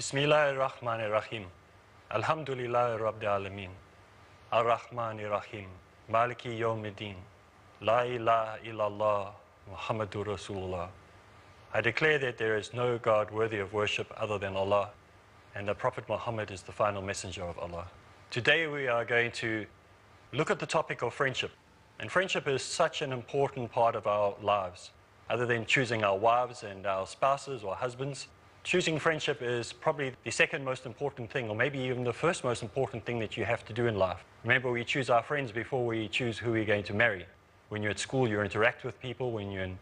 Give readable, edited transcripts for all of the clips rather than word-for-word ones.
Bismillahirrahmanirrahim. Alhamdulillahi Rabbil Alameen. Ar-Rahmanir-Rahim. Maliki Yawmiddin. La ilaha illallah. Muhammadur Rasulullah. I declare that there is no God worthy of worship other than Allah, and the Prophet Muhammad is the final messenger of Allah. Today we are going to look at the topic of friendship. And friendship is such an important part of our lives. Other than choosing our wives and our spouses or husbands, choosing friendship is probably the second most important thing, or maybe even the first most important thing that you have to do in life. Remember, we choose our friends before we choose who we're going to marry. When you're at school, you interact with people. When you're in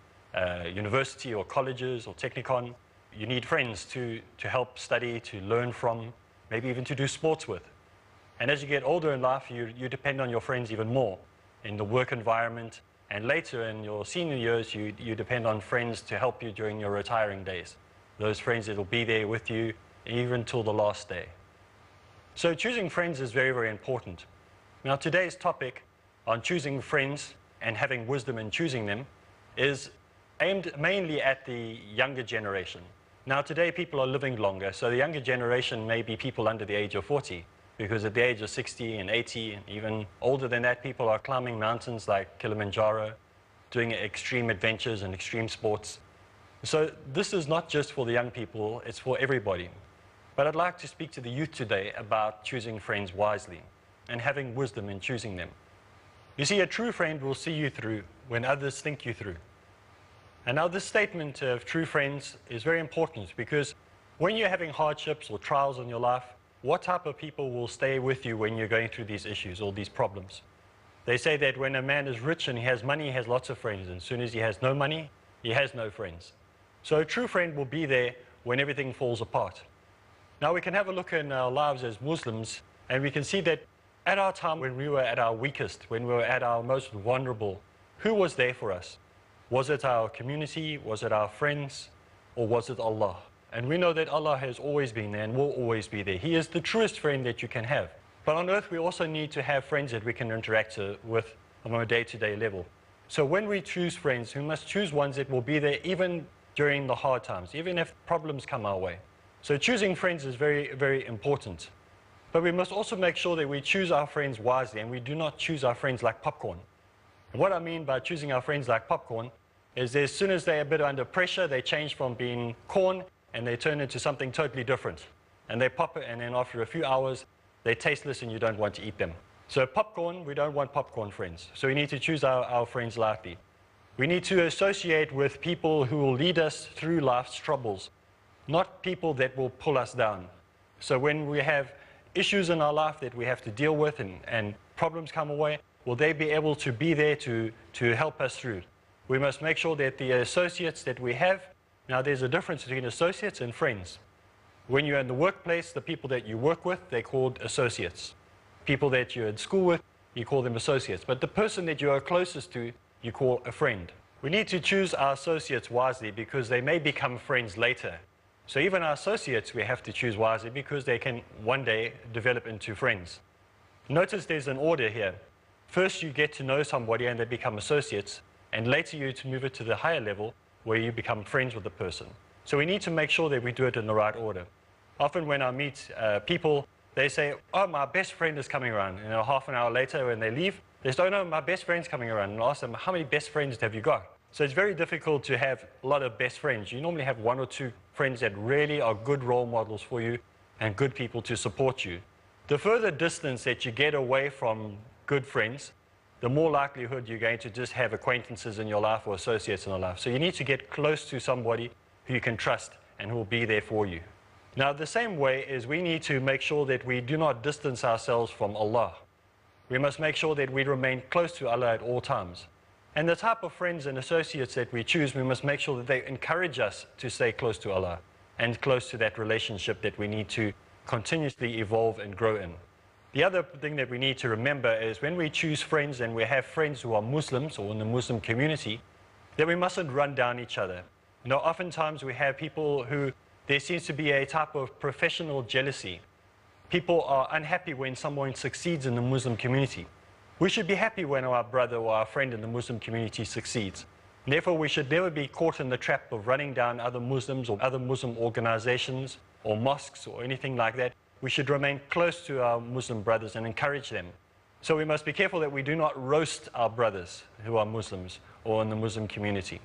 university or colleges or technicon, you need friends to help study, to learn from, maybe even to do sports with. And as you get older in life, you depend on your friends even more in the work environment. And later in your senior years, you depend on friends to help you during your retiring days. Those friends that will be there with you even till the last day. So choosing friends is very, very important. Now today's topic on choosing friends and having wisdom in choosing them is aimed mainly at the younger generation. Now today people are living longer, so the younger generation may be people under the age of 40, because at the age of 60 and 80 and even older than that, people are climbing mountains like Kilimanjaro, doing extreme adventures and extreme sports. So this is not just for the young people, it's for everybody. But I'd like to speak to the youth today about choosing friends wisely and having wisdom in choosing them. You see, a true friend will see you through when others think you through. And now this statement of true friends is very important, because when you're having hardships or trials in your life, what type of people will stay with you when you're going through these issues or these problems? They say that when a man is rich and he has money, he has lots of friends. And as soon as he has no money, he has no friends. So a true friend will be there when everything falls apart. Now we can have a look in our lives as Muslims, and we can see that at our time when we were at our weakest, when we were at our most vulnerable, who was there for us? Was it our community? Was it our friends? Or was it Allah? And we know that Allah has always been there and will always be there. He is the truest friend that you can have. But on earth, we also need to have friends that we can interact with on a day-to-day level. So when we choose friends, we must choose ones that will be there even during the hard times, even if problems come our way. So choosing friends is very, very important. But we must also make sure that we choose our friends wisely, and we do not choose our friends like popcorn. And what I mean by choosing our friends like popcorn is that as soon as they're a bit under pressure, they change from being corn and they turn into something totally different. And they pop it, and then after a few hours, they're tasteless and you don't want to eat them. So popcorn, we don't want popcorn friends. So we need to choose our friends lightly. We need to associate with people who will lead us through life's troubles, not people that will pull us down. So when we have issues in our life that we have to deal with and problems come away, will they be able to be there to help us through? We must make sure that the associates that we have, now there's a difference between associates and friends. When you're in the workplace, the people that you work with, they're called associates. People that you're in school with, you call them associates. But the person that you are closest to, you call a friend. We need to choose our associates wisely, because they may become friends later. So even our associates we have to choose wisely, because they can one day develop into friends. Notice there's an order here. First you get to know somebody and they become associates, and later you to move it to the higher level where you become friends with the person. So we need to make sure that we do it in the right order. Often when I meet people, they say, oh, my best friend is coming around. And half an hour later when they leave, they say, oh no, my best friend's coming around. And I ask them, how many best friends have you got? So it's very difficult to have a lot of best friends. You normally have one or two friends that really are good role models for you and good people to support you. The further distance that you get away from good friends, the more likelihood you're going to just have acquaintances in your life or associates in your life. So you need to get close to somebody who you can trust and who will be there for you. Now the same way is we need to make sure that we do not distance ourselves from Allah. We must make sure that we remain close to Allah at all times. And the type of friends and associates that we choose, we must make sure that they encourage us to stay close to Allah and close to that relationship that we need to continuously evolve and grow in. The other thing that we need to remember is when we choose friends and we have friends who are Muslims or in the Muslim community, that we mustn't run down each other. You know, oftentimes we have people who, there seems to be a type of professional jealousy. People are unhappy when someone succeeds in the Muslim community. We should be happy when our brother or our friend in the Muslim community succeeds. Therefore, we should never be caught in the trap of running down other Muslims or other Muslim organizations or mosques or anything like that. We should remain close to our Muslim brothers and encourage them. So we must be careful that we do not roast our brothers who are Muslims or in the Muslim community.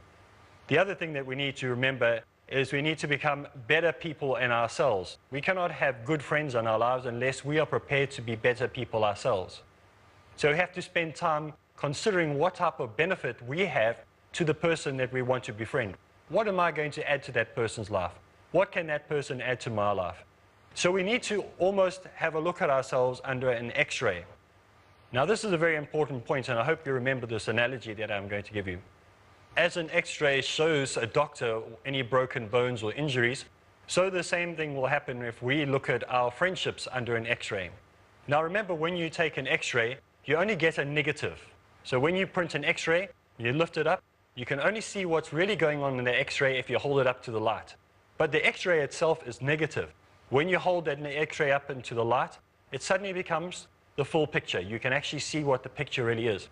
The other thing that we need to remember is we need to become better people in ourselves. We cannot have good friends in our lives unless we are prepared to be better people ourselves. So we have to spend time considering what type of benefit we have to the person that we want to befriend. What am I going to add to that person's life? What can that person add to my life? So we need to almost have a look at ourselves under an X-ray. Now this is a very important point, and I hope you remember this analogy that I'm going to give you. As an X-ray shows a doctor any broken bones or injuries, so the same thing will happen if we look at our friendships under an X-ray. Now remember, when you take an X-ray, you only get a negative. So when you print an X-ray, you lift it up, you can only see what's really going on in the X-ray if you hold it up to the light. But the X-ray itself is negative. When you hold that X-ray up into the light, it suddenly becomes the full picture. You can actually see what the picture really is.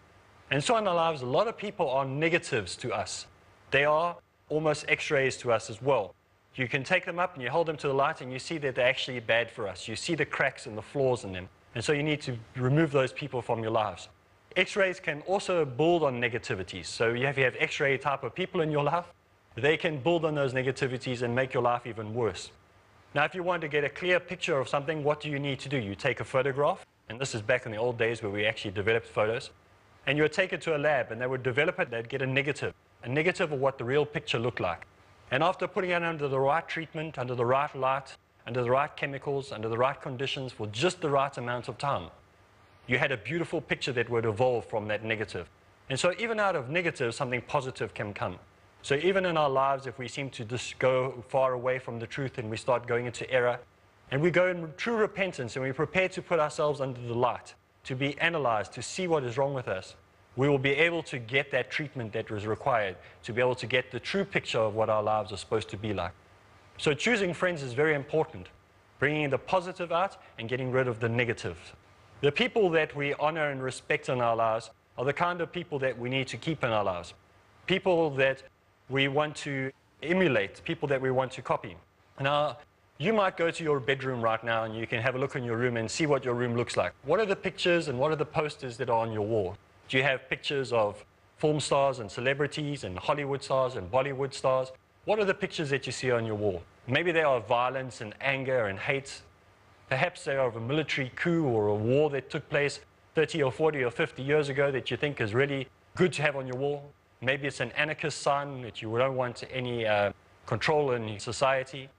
And so in our lives, a lot of people are negatives to us. They are almost X-rays to us as well. You can take them up and you hold them to the light and you see that they're actually bad for us. You see the cracks and the flaws in them. And so you need to remove those people from your lives. X-rays can also build on negativities. So if you have X-ray type of people in your life, they can build on those negativities and make your life even worse. Now, if you want to get a clear picture of something, what do you need to do? You take a photograph, and this is back in the old days where we actually developed photos, and you would take it to a lab, and they would develop it, they'd get a negative of what the real picture looked like. And after putting it under the right treatment, under the right light, under the right chemicals, under the right conditions, for just the right amount of time, you had a beautiful picture that would evolve from that negative. And so even out of negative, something positive can come. So even in our lives, if we seem to just go far away from the truth and we start going into error, and we go in true repentance and we're prepared to put ourselves under the light, to be analyzed, to see what is wrong with us, we will be able to get that treatment that was required, to be able to get the true picture of what our lives are supposed to be like. So choosing friends is very important, bringing the positive out and getting rid of the negative. The people that we honor and respect in our lives are the kind of people that we need to keep in our lives. People that we want to emulate, people that we want to copy. Now, you might go to your bedroom right now and you can have a look in your room and see what your room looks like. What are the pictures and what are the posters that are on your wall? Do you have pictures of film stars and celebrities and Hollywood stars and Bollywood stars? What are the pictures that you see on your wall? Maybe they are violence and anger and hate. Perhaps they are of a military coup or a war that took place 30 or 40 or 50 years ago that you think is really good to have on your wall. Maybe it's an anarchist sign that you don't want any control in society.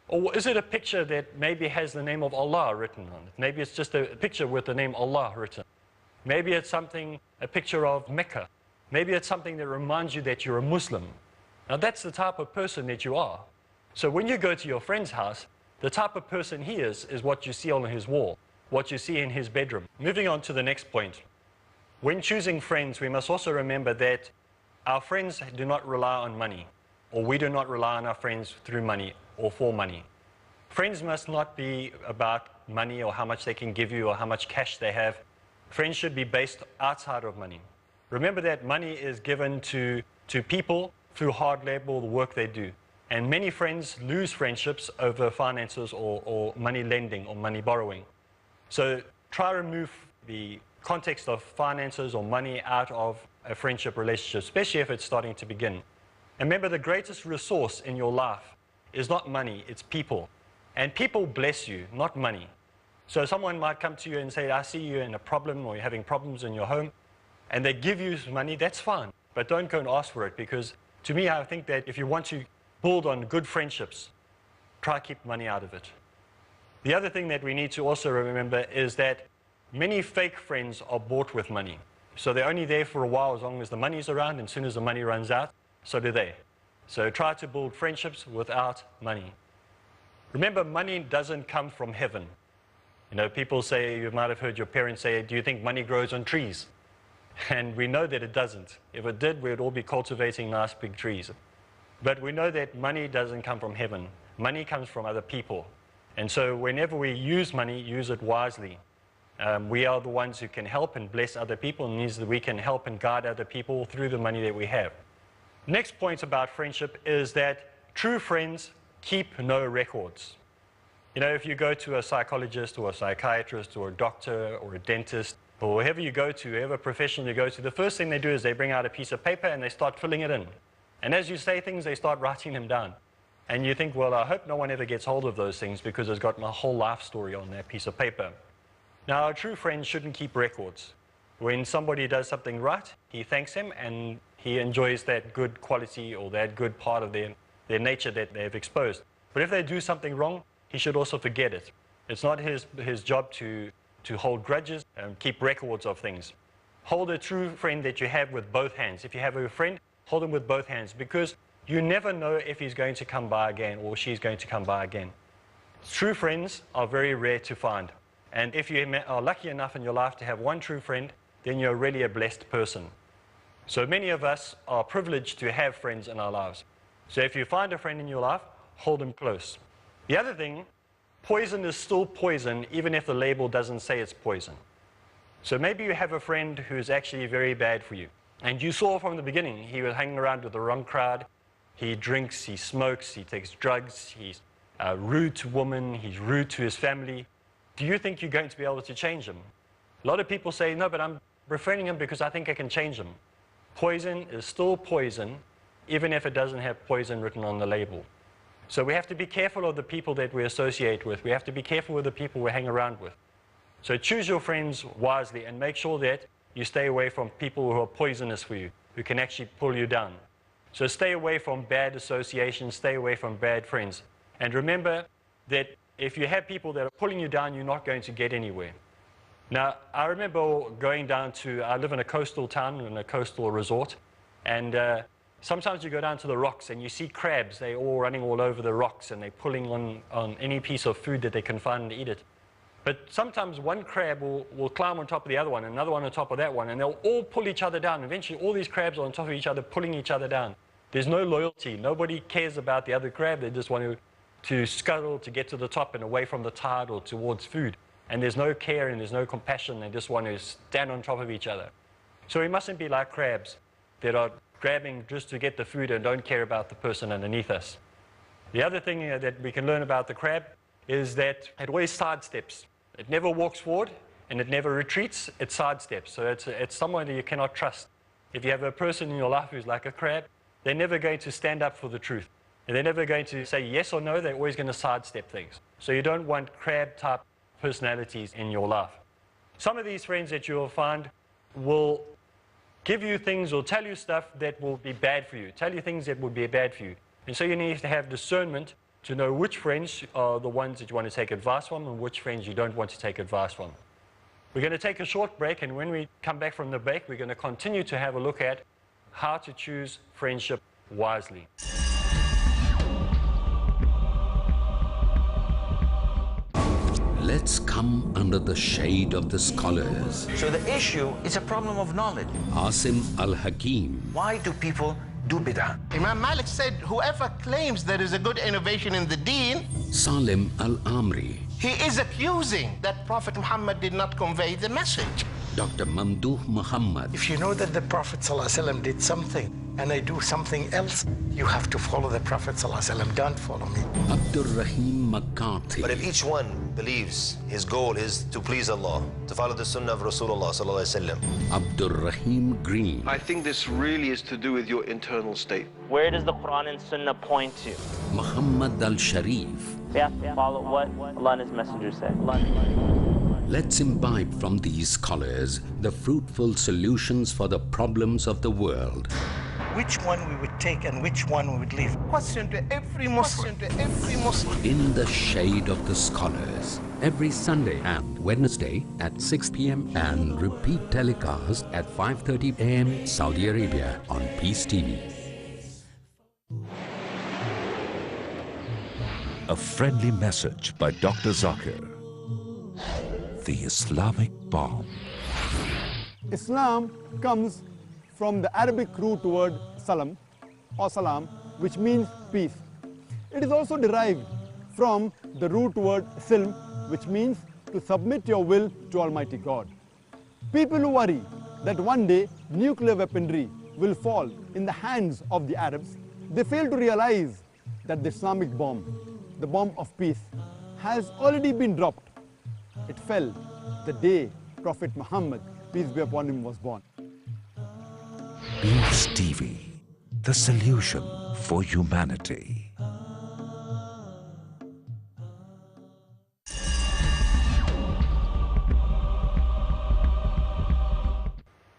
Or is it a picture that maybe has the name of Allah written on it? Maybe it's just a picture with the name Allah written. Maybe it's a picture of Mecca. Maybe it's something that reminds you that you're a Muslim. Now that's the type of person that you are. So when you go to your friend's house, the type of person he is what you see on his wall, what you see in his bedroom. Moving on to the next point. When choosing friends, we must also remember that our friends do not rely on money, or we do not rely on our friends through money or for money. Friends must not be about money or how much they can give you or how much cash they have. Friends should be based outside of money. Remember that money is given to people through hard labor or the work they do. And many friends lose friendships over finances or money lending or money borrowing. So try to remove the context of finances or money out of a friendship relationship, especially if it's starting to begin. And remember, the greatest resource in your life is not money, it's people. And people bless you, not money. So someone might come to you and say, I see you in a problem or you're having problems in your home, and they give you money, that's fine. But don't go and ask for it, because to me, I think that if you want to build on good friendships, try to keep money out of it. The other thing that we need to also remember is that many fake friends are bought with money. So they're only there for a while as long as the money's around, and as soon as the money runs out, so do they. So try to build friendships without money. Remember, money doesn't come from heaven. You know, people say, you might have heard your parents say, do you think money grows on trees? And we know that it doesn't. If it did, we would all be cultivating nice big trees. But we know that money doesn't come from heaven. Money comes from other people. And so whenever we use money, use it wisely. We are the ones who can help and bless other people, and means that we can help and guide other people through the money that we have. Next point about friendship is that true friends keep no records. You know, if you go to a psychologist or a psychiatrist or a doctor or a dentist or wherever you go to, whatever profession you go to, the first thing they do is they bring out a piece of paper and they start filling it in. And as you say things, they start writing them down. And you think, well, I hope no one ever gets hold of those things because it's got my whole life story on that piece of paper. Now, a true friend shouldn't keep records. When somebody does something right, he thanks him and he enjoys that good quality or that good part of their nature that they've exposed. But if they do something wrong, he should also forget it. It's not his job to hold grudges and keep records of things. Hold a true friend that you have with both hands. If you have a friend, hold him with both hands because you never know if he's going to come by again or she's going to come by again. True friends are very rare to find. And if you are lucky enough in your life to have one true friend, then you're really a blessed person. So many of us are privileged to have friends in our lives. So if you find a friend in your life, hold him close. The other thing, poison is still poison even if the label doesn't say it's poison. So maybe you have a friend who's actually very bad for you. And you saw from the beginning he was hanging around with the wrong crowd. He drinks, he smokes, he takes drugs, he's rude to women, he's rude to his family. Do you think you're going to be able to change him? A lot of people say, no, but I'm befriending him because I think I can change him. Poison is still poison, even if it doesn't have poison written on the label. So we have to be careful of the people that we associate with. We have to be careful with the people we hang around with. So choose your friends wisely and make sure that you stay away from people who are poisonous for you, who can actually pull you down. So stay away from bad associations, stay away from bad friends. And remember that if you have people that are pulling you down, you're not going to get anywhere. Now, I remember going down to, I live in a coastal town, in a coastal resort, and sometimes you go down to the rocks and you see crabs. They're all running all over the rocks and they're pulling on any piece of food that they can find and eat it. But sometimes one crab will climb on top of the other one, another one on top of that one, and they'll all pull each other down. Eventually, all these crabs are on top of each other, pulling each other down. There's no loyalty. Nobody cares about the other crab. They just want to scuttle to get to the top and away from the tide or towards food. And there's no care and there's no compassion. They just want to stand on top of each other. So we mustn't be like crabs that are grabbing just to get the food and don't care about the person underneath us. The other thing that we can learn about the crab is that it always sidesteps. It never walks forward and it never retreats, it sidesteps. So it's someone that you cannot trust. If you have a person in your life who's like a crab, they're never going to stand up for the truth. And they're never going to say yes or no, they're always going to sidestep things. So you don't want crab-type personalities in your life. Some of these friends that you will find will give you things or tell you stuff that will be bad for you, tell you things that would be bad for you. And so you need to have discernment to know which friends are the ones that you want to take advice from and which friends you don't want to take advice from. We're going to take a short break, and when we come back from the break, we're going to continue to have a look at how to choose friendship wisely. Let's come under the shade of the scholars. So the issue is a problem of knowledge. Asim al-Hakim. Why do people do bid'ah? Imam Malik said, whoever claims there is a good innovation in the deen, Salim al-Amri. he is accusing that Prophet Muhammad did not convey the message. Dr. Mamdouh Muhammad. If you know that the Prophet ﷺ did something and I do something else, you have to follow the Prophet ﷺ. Don't follow me. Abdul Rahim McCarthy. But if each one believes his goal is to please Allah, to follow the sunnah of Rasulullah sallallahu alaihi wasallam. Abdul Rahim Green. I think this really is to do with your internal state. Where does the Quran and Sunnah point to? Muhammad al-Sharif. We have to follow what Allah and His Messenger said. Let's imbibe from these scholars the fruitful solutions for the problems of the world. Which one we would take and which one we would leave? Question to every Muslim, In the shade of the scholars. Every Sunday and Wednesday at 6 p.m. and repeat telecast at 5:30 a.m. Saudi Arabia on Peace TV. A friendly message by Dr. Zakir. The Islamic bomb. Islam comes from the Arabic root word salam or salam, which means peace. It is also derived from the root word silm, which means to submit your will to Almighty God. People who worry that one day nuclear weaponry will fall in the hands of the Arabs, they fail to realize that the Islamic bomb, the bomb of peace, has already been dropped. It fell the day Prophet Muhammad, peace be upon him, was born. Peace TV, the solution for humanity.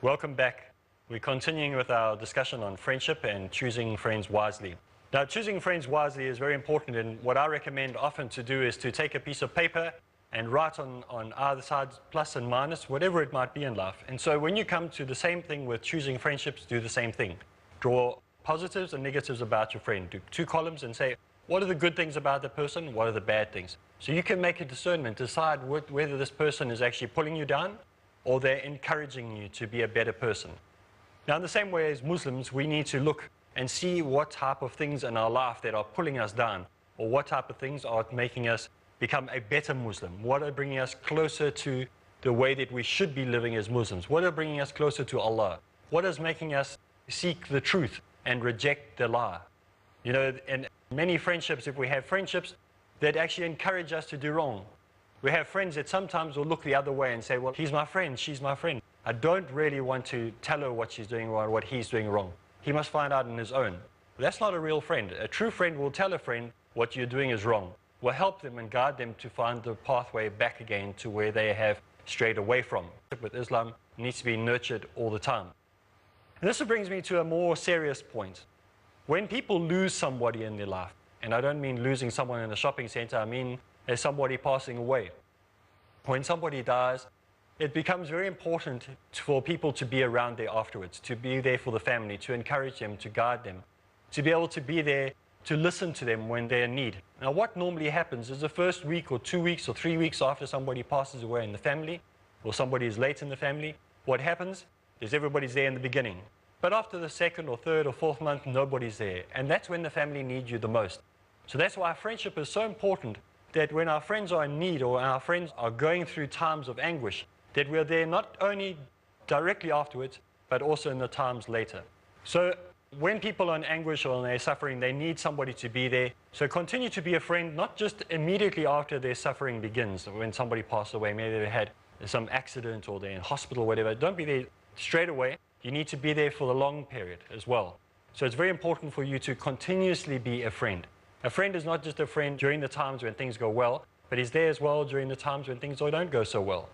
Welcome back. We're continuing with our discussion on friendship and choosing friends wisely. Now, choosing friends wisely is very important, and what I recommend often to do is to take a piece of paper and write on either side plus and minus, whatever it might be in life. And so when you come to the same thing with choosing friendships, do the same thing. Draw positives and negatives about your friend. Do 2 columns and say, what are the good things about the person? What are the bad things? So you can make a discernment, decide whether this person is actually pulling you down or they're encouraging you to be a better person. Now, in the same way as Muslims, we need to look and see what type of things in our life that are pulling us down, or what type of things are making us become a better Muslim, what are bringing us closer to the way that we should be living as Muslims, what are bringing us closer to Allah, what is making us seek the truth and reject the lie. You know, in many friendships, if we have friendships that actually encourage us to do wrong, we have friends that sometimes will look the other way and say, well, he's my friend, she's my friend. I don't really want to tell her what she's doing wrong or what he's doing wrong. He must find out on his own. That's not a real friend. A true friend will tell a friend what you're doing is wrong, will help them and guide them to find the pathway back again to where they have strayed away from. With Islam, it needs to be nurtured all the time. And this brings me to a more serious point. When people lose somebody in their life, and I don't mean losing someone in a shopping center, I mean there's somebody passing away. When somebody dies, it becomes very important for people to be around there afterwards, to be there for the family, to encourage them, to guide them, to be able to be there to listen to them when they're in need. Now, what normally happens is the first week or 2 weeks or 3 weeks after somebody passes away in the family, or somebody is late in the family, what happens is everybody's there in the beginning. But after the 2nd or 3rd or 4th month, nobody's there. And that's when the family needs you the most. So that's why friendship is so important, that when our friends are in need or our friends are going through times of anguish, that we're there not only directly afterwards, but also in the times later. So when people are in anguish or they're suffering, they need somebody to be there. So continue to be a friend, not just immediately after their suffering begins, when somebody passed away, maybe they had some accident or they're in hospital or whatever. Don't be there straight away. You need to be there for the long period as well. So it's very important for you to continuously be a friend. A friend is not just a friend during the times when things go well, but he's there as well during the times when things don't go so well.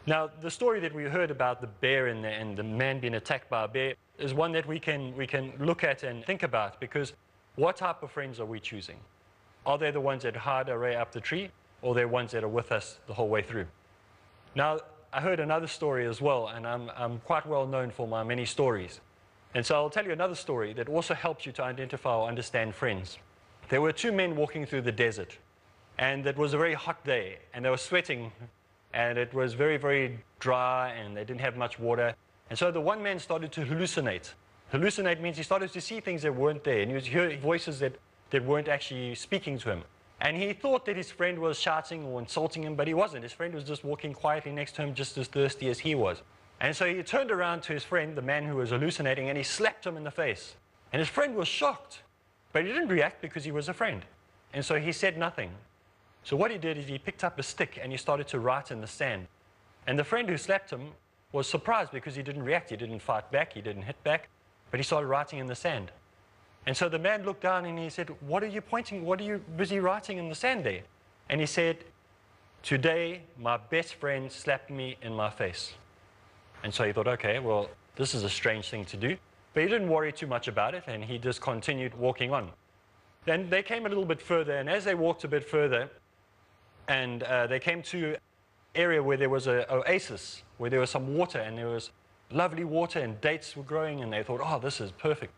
Now, the story that we heard about the bear and the man being attacked by a bear is one that we can look at and think about, because what type of friends are we choosing? Are they the ones that hide away up the tree, or they're ones that are with us the whole way through? Now, I heard another story as well, and I'm quite well known for my many stories. And so I'll tell you another story that also helps you to identify or understand friends. There were 2 men walking through the desert, and it was a very hot day, and they were sweating, and it was very, very dry, and they didn't have much water. And so the one man started to hallucinate. Hallucinate means he started to see things that weren't there, and he was hearing voices that weren't actually speaking to him. And he thought that his friend was shouting or insulting him, but he wasn't. His friend was just walking quietly next to him, just as thirsty as he was. And so he turned around to his friend, the man who was hallucinating, and he slapped him in the face. And his friend was shocked, but he didn't react because he was a friend. And so he said nothing. So what he did is he picked up a stick and he started to write in the sand. And the friend who slapped him was surprised because he didn't react. He didn't fight back, he didn't hit back, but he started writing in the sand. And so the man looked down and he said, what are you pointing, what are you busy writing in the sand there? And he said, today my best friend slapped me in my face. And so he thought, okay, well, this is a strange thing to do. But he didn't worry too much about it, and he just continued walking on. Then they came a little bit further, and as they walked a bit further, and they came to an area where there was an oasis, where there was some water, and there was lovely water, and dates were growing, and they thought, oh, this is perfect.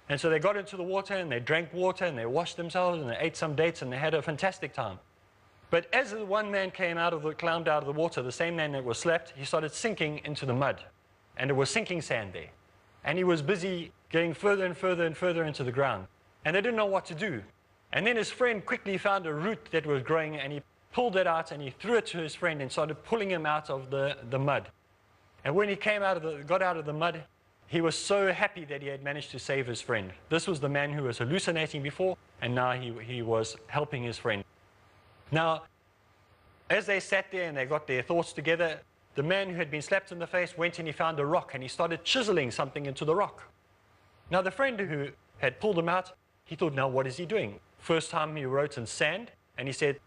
And so they got into the water, and they drank water, and they washed themselves, and they ate some dates, and they had a fantastic time. But as the one man climbed out of the water, the same man that was slapped, he started sinking into the mud. And there was sinking sand there. And he was busy getting further and further and further into the ground. And they didn't know what to do. And then his friend quickly found a root that was growing, and he pulled it out, and he threw it to his friend and started pulling him out of the mud. And when he got out of the mud, He was so happy that he had managed to save his friend. This was the man who was hallucinating before, and now he was helping his friend. Now, as they sat there and they got their thoughts together, the man who had been slapped in the face went and he found a rock and he started chiseling something into the rock. Now, the friend who had pulled him out, he thought, now what is he doing? First time he wrote in sand, and he said,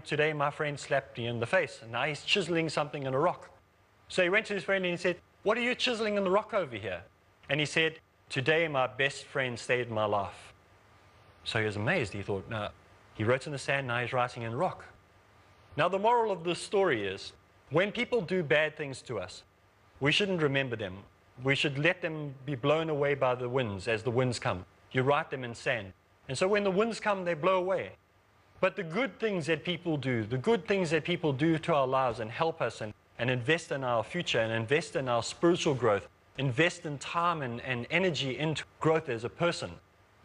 today my friend slapped me in the face, and now he's chiseling something in a rock. So he went to his friend and he said, what are you chiseling in the rock over here? And he said, today my best friend saved my life. So he was amazed. He thought, no, he wrote in the sand, now he's writing in rock. Now the moral of this story is, when people do bad things to us, we shouldn't remember them. We should let them be blown away by the winds as the winds come. You write them in sand. And so when the winds come, they blow away. But the good things that people do, the good things that people do to our lives and help us and invest in our future and invest in our spiritual growth, invest in time and energy into growth as a person,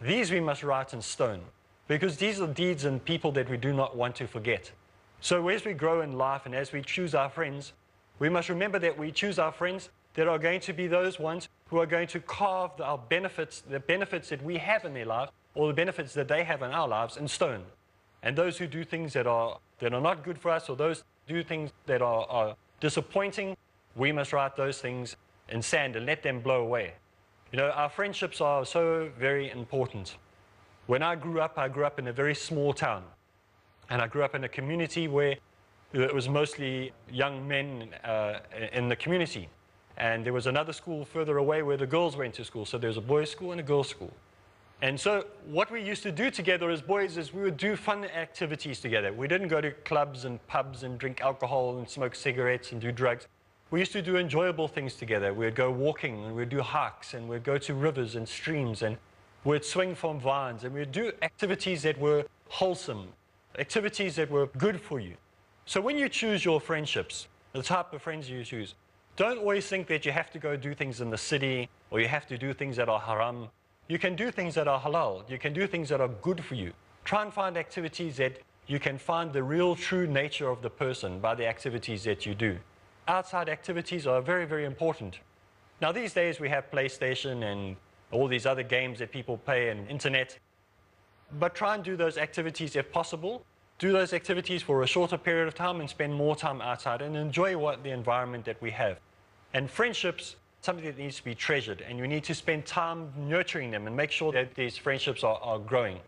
these we must write in stone. Because these are deeds and people that we do not want to forget. So as we grow in life and as we choose our friends, we must remember that we choose our friends that are going to be those ones who are going to carve our benefits, the benefits that we have in their lives, or the benefits that they have in our lives, in stone. And those who do things that are not good for us, or those who do things that are disappointing, we must write those things in sand and let them blow away. You know, our friendships are so very important. When I grew up in a very small town. And I grew up in a community where it was mostly young men in the community. And there was another school further away where the girls went to school. So there was a boys' school and a girls' school. And so what we used to do together as boys is we would do fun activities together. We didn't go to clubs and pubs and drink alcohol and smoke cigarettes and do drugs. We used to do enjoyable things together. We'd go walking and we'd do hikes and we'd go to rivers and streams and we'd swing from vines and we'd do activities that were wholesome, activities that were good for you. So when you choose your friendships, the type of friends you choose, don't always think that you have to go do things in the city or you have to do things that are haram. You can do things that are halal. You can do things that are good for you. Try and find activities that you can find the real true nature of the person by the activities that you do. Outside activities are very, very important. Now these days we have PlayStation and all these other games that people play and internet. But try and do those activities if possible. Do those activities for a shorter period of time and spend more time outside and enjoy the environment that we have. And friendships, something that needs to be treasured, and you need to spend time nurturing them and make sure that these friendships are growing.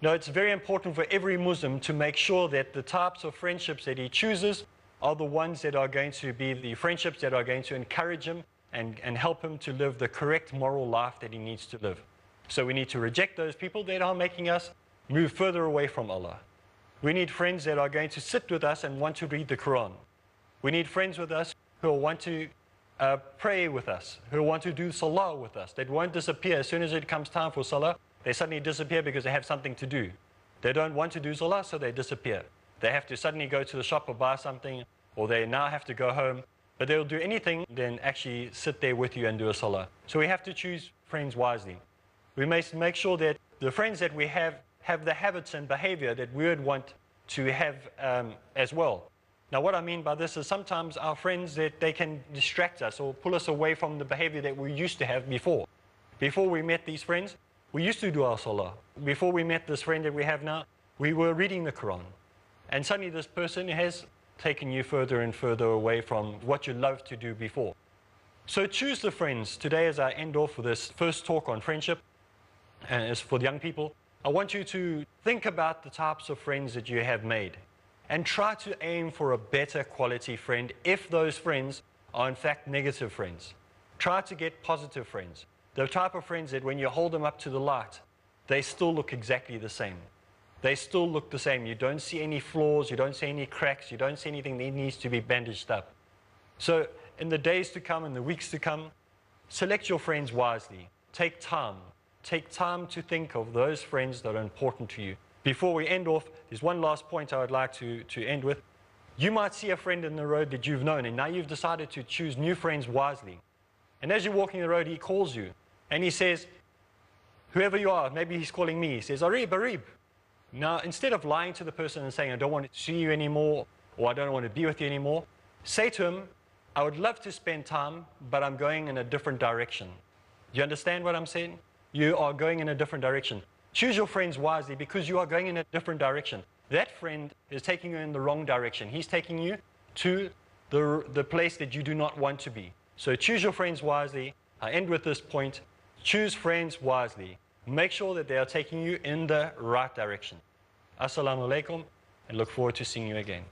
Now, it's very important for every Muslim to make sure that the types of friendships that he chooses are the ones that are going to be the friendships that are going to encourage him and help him to live the correct moral life that he needs to live. So we need to reject those people that are making us move further away from Allah. We need friends that are going to sit with us and want to read the Quran. We need friends with us who want to pray with us, who want to do salah with us, that won't disappear. As soon as it comes time for salah, they suddenly disappear because they have something to do. They don't want to do salah, so they disappear. They have to suddenly go to the shop or buy something, or they now have to go home. But they'll do anything than actually sit there with you and do a salah. So we have to choose friends wisely. We must make sure that the friends that we have the habits and behavior that we would want to have as well. Now what I mean by this is sometimes our friends, that they can distract us or pull us away from the behavior that we used to have before. Before we met these friends, we used to do our salah. Before we met this friend that we have now, we were reading the Quran. And suddenly this person has taken you further and further away from what you loved to do before. So choose the friends. Today, as I end off with this first talk on friendship, and as for the young people, I want you to think about the types of friends that you have made and try to aim for a better quality friend if those friends are in fact negative friends. Try to get positive friends. The type of friends that when you hold them up to the light, they still look exactly the same. They still look the same. You don't see any flaws, you don't see any cracks, you don't see anything that needs to be bandaged up. So in the days to come, in the weeks to come, select your friends wisely. Take time. Take time to think of those friends that are important to you. Before we end off, there's one last point I would like to end with. You might see a friend in the road that you've known, and now you've decided to choose new friends wisely. And as you're walking the road, he calls you, and he says, whoever you are, maybe he's calling me, he says, Areeb, Areeb. Now, instead of lying to the person and saying, I don't want to see you anymore, or I don't want to be with you anymore, say to him, I would love to spend time, but I'm going in a different direction. Do you understand what I'm saying? You are going in a different direction. Choose your friends wisely because you are going in a different direction. That friend is taking you in the wrong direction. He's taking you to the place that you do not want to be. So choose your friends wisely. I end with this point. Choose friends wisely. Make sure that they are taking you in the right direction. Assalamu alaikum, and look forward to seeing you again.